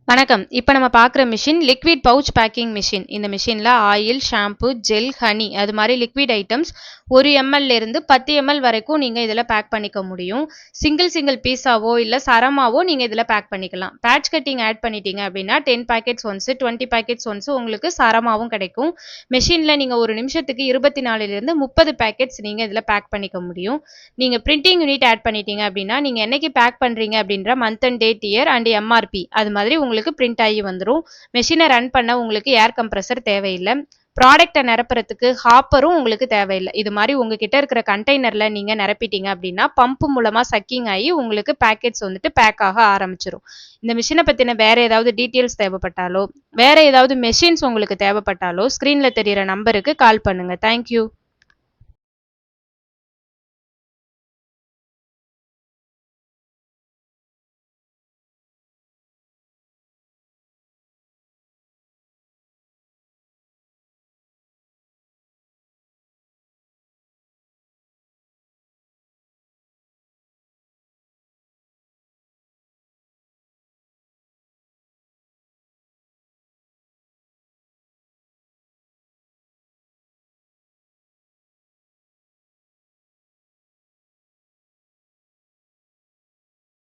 வணக்கம். இப்ப நம்ம பார்க்குற machine liquid pouch packing machine. இந்த மிஷின்ல ஆயில், ஷாம்பு, ஜெல், ஹனி அது மாரி லிக்விட் ஐட்டம்ஸ் 1 எம்எல்ல இருந்து 10 எம்எல் வரைக்கும் நீங்க இதுல பேக் பண்ணிக்க முடியும். சிங்கிள் பீஸாவோ இல்ல சரமாவோ நீங்க இதுல பேக் பண்ணிக்கலாம். பேட்ச் கட்டிங் ஆட் பண்ணிட்டீங்க அப்படின்னா 10 பாக்கெட்ஸ் ஒன்ஸ், 20 பாக்கெட்ஸ் ஒன்ஸ் உங்களுக்கு சரமாவும் கிடைக்கும். மெஷின்ல நீங்க ஒரு நிமிஷத்துக்கு 24 லிருந்து 30 பாக்கெட்ஸ் நீங்க இதுல பேக் பண்ணிக்க முடியும். நீங்க பிரிண்டிங் யூனிட் ஆட் பண்ணிட்டீங்க அப்படின்னா நீங்க என்னைக்கு பேக் பண்றீங்க அப்படின்ற month and date, year and MRP அது மாதிரி உங்களுக்கு பிரிண்ட் ஆகி வந்துரும். மெஷினை ரன் பண்ண உங்களுக்கு ஏர் கம்ப்ரஸர் தேவையில்லை. ப்ராடக்ட்டை நிரப்புறதுக்கு ஹாப்பரும் உங்களுக்கு தேவையில்லை. இது மாதிரி உங்ககிட்ட இருக்கிற கண்டெய்னர்ல நீங்க நிரப்பிட்டீங்க அப்படின்னா பம்ப் மூலமா சக்கிங் ஆகி உங்களுக்கு பேக்கெட்ஸ் வந்துட்டு பேக் ஆக ஆரம்பிச்சிடும். இந்த மிஷினை பத்தின வேற ஏதாவது டீட்டெயில்ஸ் தேவைப்பட்டாலோ வேற ஏதாவது மெஷின்ஸ் உங்களுக்கு தேவைப்பட்டாலோ ஸ்கிரீன்ல தெரியிற நம்பருக்கு கால் பண்ணுங்க. தேங்க்யூ.